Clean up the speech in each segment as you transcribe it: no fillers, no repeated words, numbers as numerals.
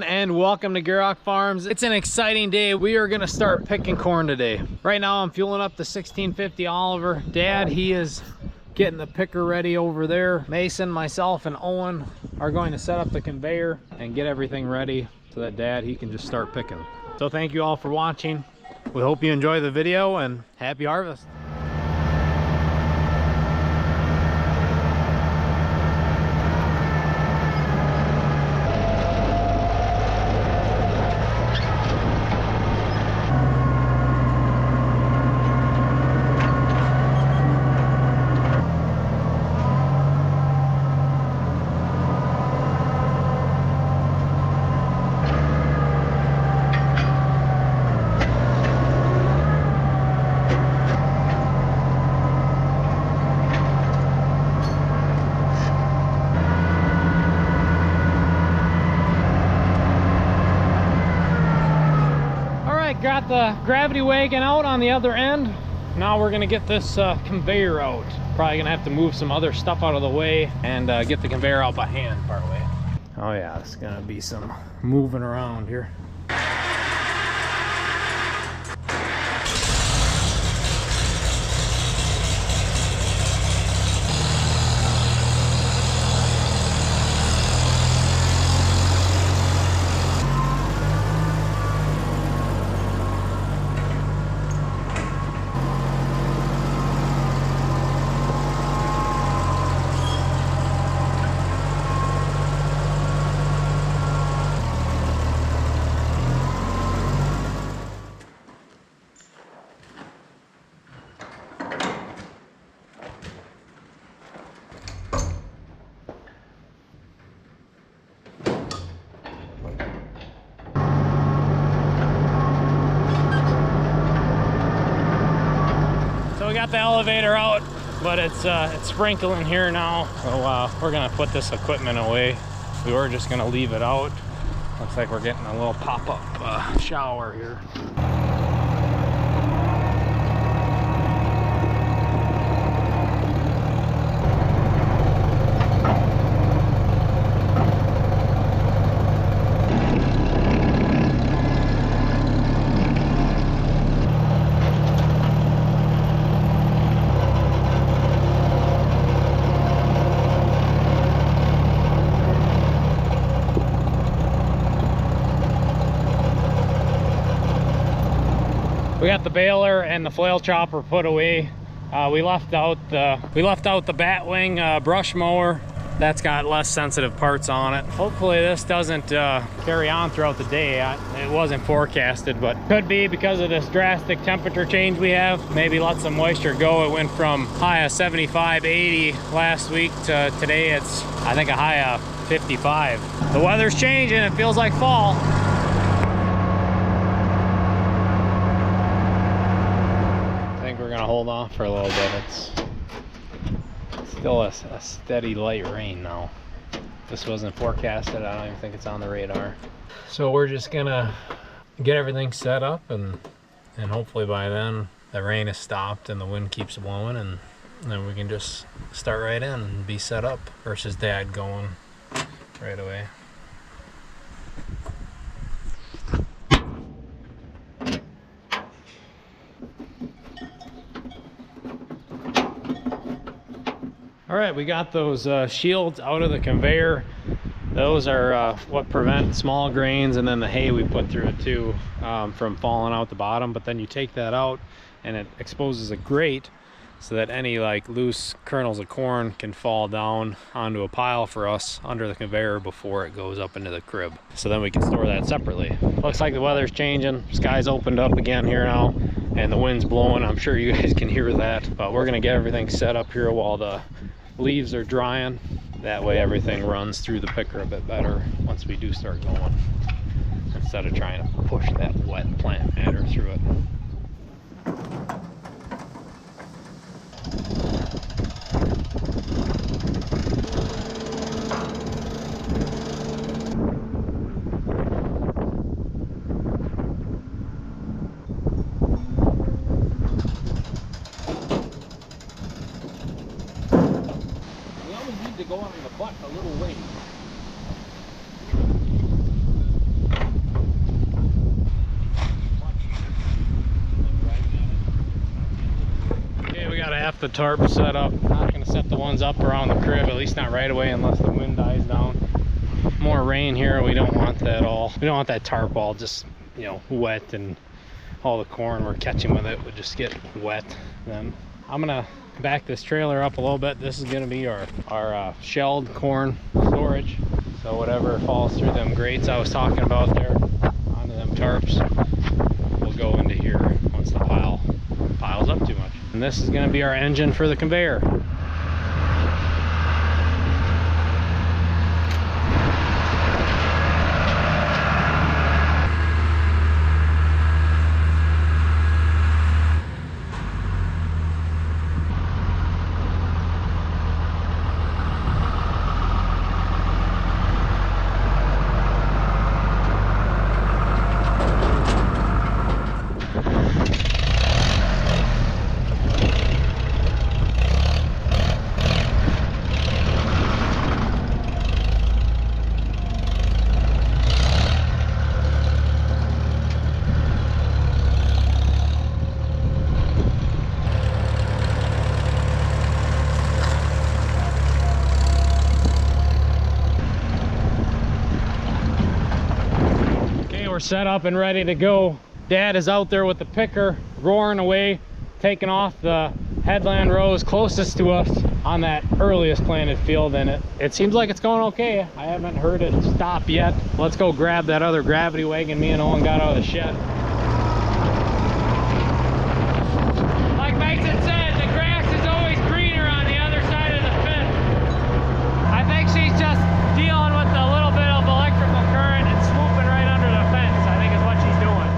everyone, and welcome to Gierok Farms. It's an exciting day. We are gonna start picking corn today. Right now I'm fueling up the 1650 Oliver. Dad, he is getting the picker ready over there. Mason, myself, and Owen are going to set up the conveyor and get everything ready so that Dad, he can just start picking. So thank you all for watching. We hope you enjoy the video and happy harvest. Got the gravity wagon out on the other end. Now we're gonna get this conveyor out. Probably gonna have to move some other stuff out of the way and get the conveyor out by hand part way. Oh yeah, it's gonna be some moving around here. We got the elevator out, but it's sprinkling here now, so we're gonna put this equipment away. We were just gonna leave it out. Looks like we're getting a little pop-up shower here. We got the baler and the flail chopper put away. We left out the batwing brush mower. That's got less sensitive parts on it. Hopefully this doesn't carry on throughout the day. It wasn't forecasted, but could be because of this drastic temperature change we have. Maybe let some moisture go. It went from high of 75, 80 last week to today it's, I think, a high of 55. The weather's changing. It feels like fall. Hold off for a little bit. It's still a steady light rain now. This wasn't forecasted. I don't even think it's on the radar. So we're just gonna get everything set up and hopefully by then the rain has stopped and the wind keeps blowing, and then we can just start right in and be set up versus Dad going right away. All right, we got those shields out of the conveyor. Those are what prevent small grains, and then the hay we put through it too from falling out the bottom. But then you take that out and it exposes a grate so that any like loose kernels of corn can fall down onto a pile for us under the conveyor before it goes up into the crib. So then we can store that separately. Looks like the weather's changing. Sky's opened up again here now and the wind's blowing. I'm sure you guys can hear that, but we're gonna get everything set up here while the leaves are drying. That way everything runs through the picker a bit better once we do start going, instead of trying to push that wet plant matter through it. to go on the butt a little way. the tarp set up. Not gonna set the ones up around the crib, at least not right away unless the wind dies down. More rain here, we don't want that at all. We don't want that tarp all just, you know, wet, and all the corn we're catching with it would just get wet then. I'm gonna back this trailer up a little bit. This is gonna be our shelled corn storage. So whatever falls through them grates I was talking about there onto them tarps will go into here once the pile piles up too much. And this is gonna be our engine for the conveyor. We're set up and ready to go. Dad is out there with the picker, roaring away, taking off the headland rows closest to us on that earliest planted field, and it seems like it's going okay. I haven't heard it stop yet. Let's go grab that other gravity wagon me and Owen got out of the shed. Like Mason said, the grass is always greener on the other side of the fence. I think she's just dealing with a little bit of electrical current and swooping right under the fence, I think is what she's doing.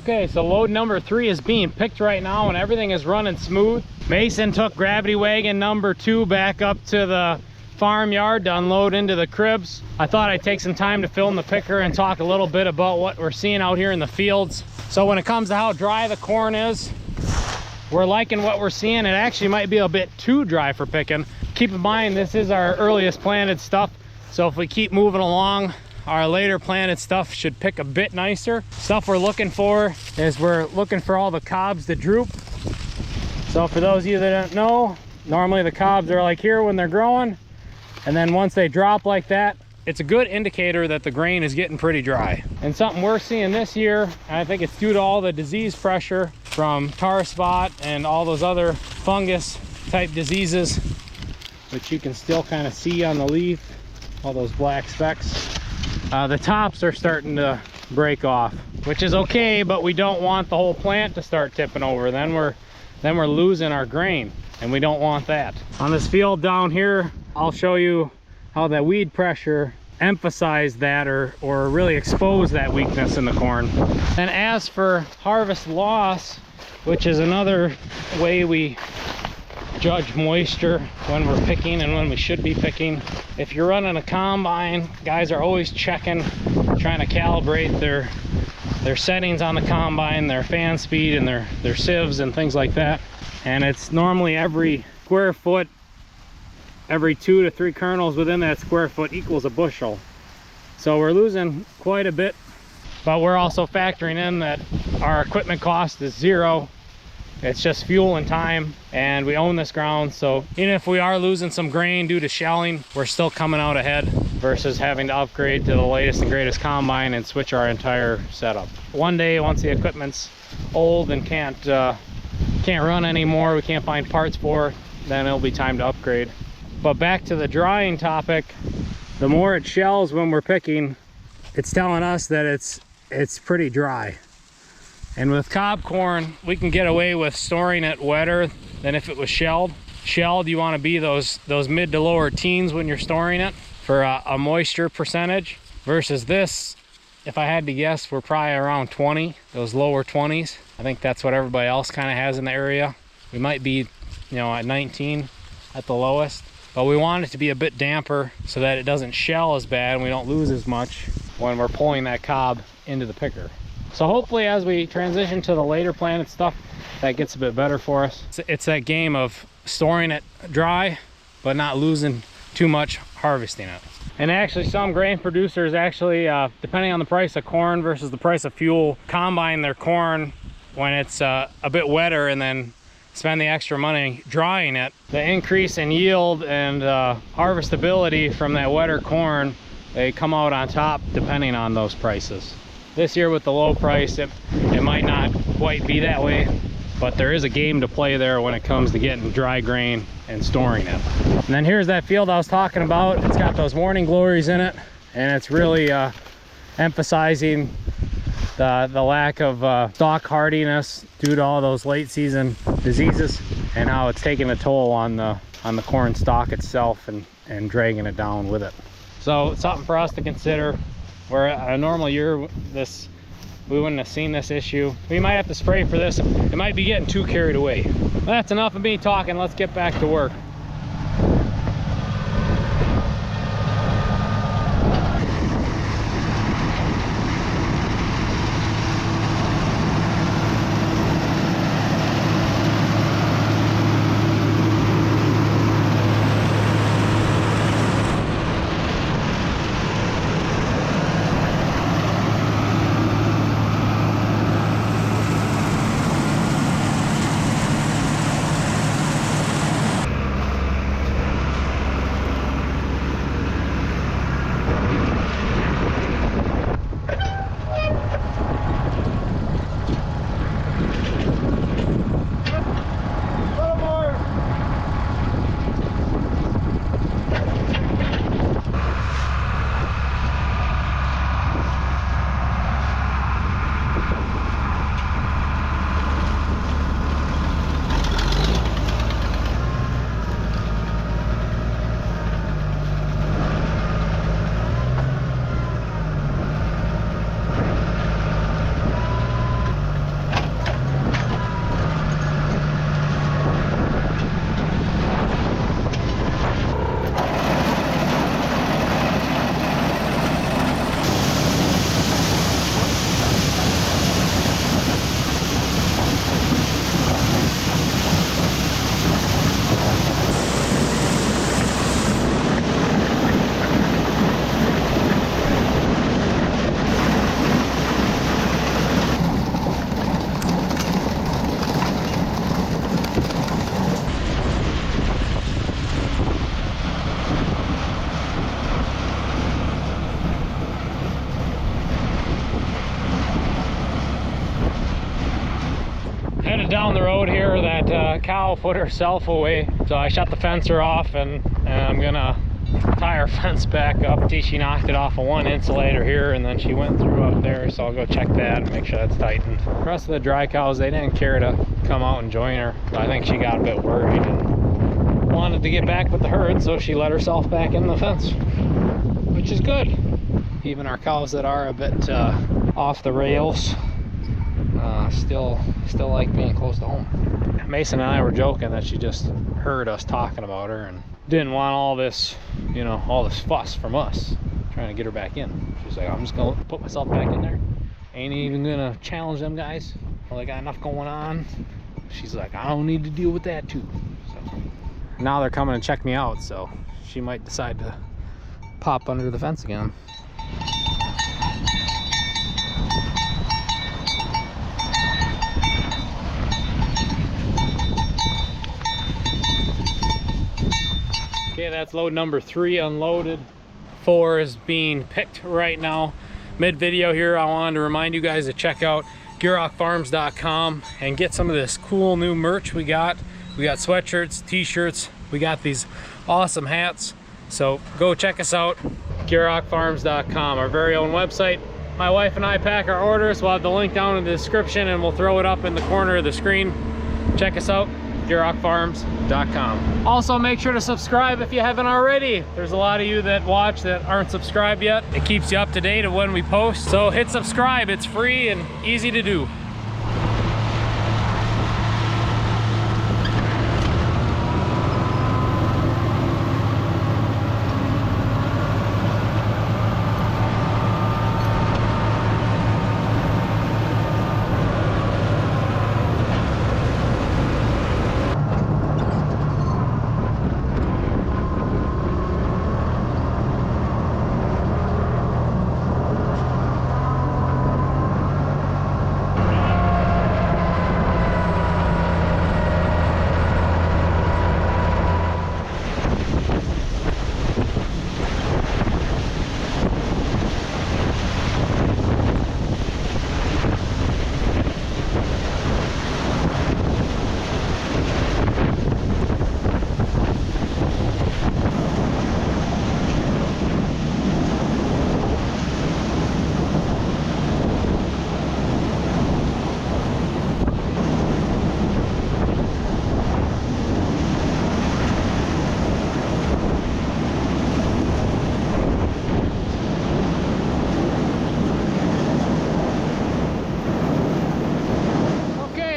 Okay, so load number 3 is being picked right now and everything is running smooth. Mason took gravity wagon number 2 back up to the farmyard to unload into the cribs. I thought I'd take some time to film the picker and talk a little bit about what we're seeing out here in the fields. So when it comes to how dry the corn is, we're liking what we're seeing. It actually might be a bit too dry for picking. Keep in mind, this is our earliest planted stuff. So if we keep moving along, our later planted stuff should pick a bit nicer. Stuff we're looking for is we're looking for all the cobs to droop. So for those of you that don't know, normally the cobs are like here when they're growing. And then once they drop like that, it's a good indicator that the grain is getting pretty dry. And something we're seeing this year, and I think it's due to all the disease pressure from tar spot and all those other fungus type diseases, which you can still kind of see on the leaf, all those black specks. The tops are starting to break off, which is okay, but we don't want the whole plant to start tipping over. Then we're losing our grain, and we don't want that. On this field down here, I'll show you how that weed pressure emphasized that or really exposed that weakness in the corn. And as for harvest loss, which is another way we judge moisture when we're picking and when we should be picking. If you're running a combine, guys are always checking, trying to calibrate their settings on the combine, their fan speed and their sieves and things like that. And it's normally every square foot, every 2 to 3 kernels within that square foot equals a bushel. So we're losing quite a bit, but we're also factoring in that our equipment cost is 0. It's just fuel and time, and we own this ground, so even if we are losing some grain due to shelling, we're still coming out ahead versus having to upgrade to the latest and greatest combine and switch our entire setup. One day, once the equipment's old and can't run anymore, we can't find parts for, then it'll be time to upgrade. But back to the drying topic, the more it shells when we're picking, it's telling us that it's pretty dry. And with cob corn, we can get away with storing it wetter than if it was shelled. Shelled, you want to be those mid to lower teens when you're storing it for a moisture percentage. Versus this, if I had to guess, we're probably around 20, those lower 20s. I think that's what everybody else kind of has in the area. We might be, at 19 at the lowest. But we want it to be a bit damper so that it doesn't shell as bad and we don't lose as much when we're pulling that cob into the picker. So hopefully as we transition to the later planted stuff, that gets a bit better for us. It's that game of storing it dry, but not losing too much harvesting it. And actually some grain producers actually, depending on the price of corn versus the price of fuel, combine their corn when it's a bit wetter and then spend the extra money drying it. The increase in yield and harvestability from that wetter corn, they come out on top depending on those prices. This year with the low price, it might not quite be that way, but there is a game to play there when it comes to getting dry grain and storing it. And then here's that field I was talking about. It's got those morning glories in it, and it's really emphasizing the lack of stalk hardiness due to all those late season diseases and how it's taking a toll on the corn stalk itself and dragging it down with it. So it's something for us to consider. Where a normal year, we wouldn't have seen this issue. We might have to spray for this. It might be getting too carried away. But that's enough of me talking. Let's get back to work. down the road here, that cow put herself away. So I shut the fencer off, and I'm gonna tie her fence back up. See, she knocked it off of one insulator here, and then she went through up there, so I'll go check that and make sure that's tightened. The rest of the dry cows, they didn't care to come out and join her. I think she got a bit worried and wanted to get back with the herd, so she let herself back in the fence, which is good. Even our cows that are a bit off the rails still like being close to home. Mason and I were joking that she just heard us talking about her and didn't want all this, you know, all this fuss from us trying to get her back in. She's like, I'm just gonna put myself back in there, ain't even gonna challenge them guys. Well, they got enough going on. She's like, I don't need to deal with that too. So now they're coming to check me out, so she might decide to pop under the fence again. Okay, that's load number 3 unloaded. 4 is being picked right now. Mid-video here, I wanted to remind you guys to check out GierokFarms.com and get some of this cool new merch we got. We got sweatshirts, t-shirts, we got these awesome hats. So go check us out, GierokFarms.com, our very own website. My wife and I pack our orders. We'll have the link down in the description, and we'll throw it up in the corner of the screen. Check us out, GierokFarms.com. Also, make sure to subscribe if you haven't already. There's a lot of you that watch that aren't subscribed yet. It keeps you up to date of when we post. So hit subscribe, it's free and easy to do.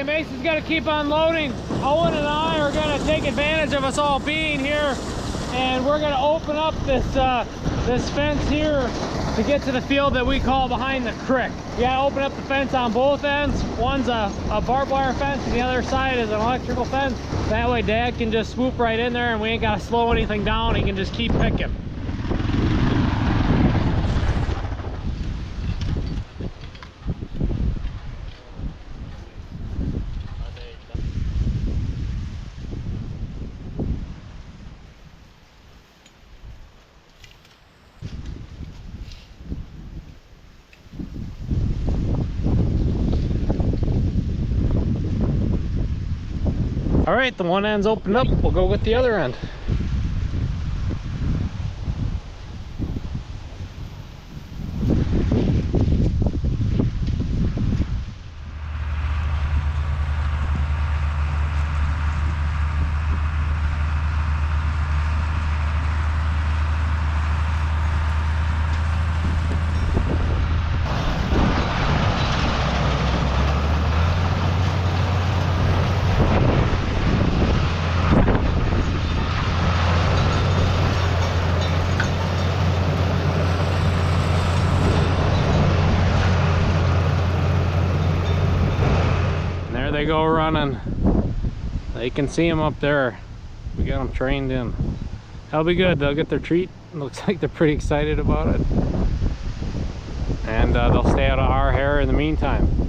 Mason's got to keep unloading. Owen and I are going to take advantage of us all being here, and we're going to open up this this fence here to get to the field that we call behind the creek. You got to open up the fence on both ends. One's a barbed wire fence, and the other side is an electrical fence. That way Dad can just swoop right in there, and we ain't got to slow anything down. He can just keep picking. All right, the one end's opened up. We'll go with the other end. They go running. They can see them up there. We got them trained in. That'll be good. They'll get their treat. It looks like they're pretty excited about it. And they'll stay out of our hair in the meantime.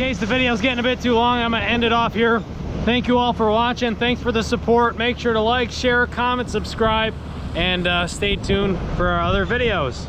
case the video's getting a bit too long, I'm gonna end it off here. Thank you all for watching. Thanks for the support. Make sure to like, share, comment, subscribe, and stay tuned for our other videos.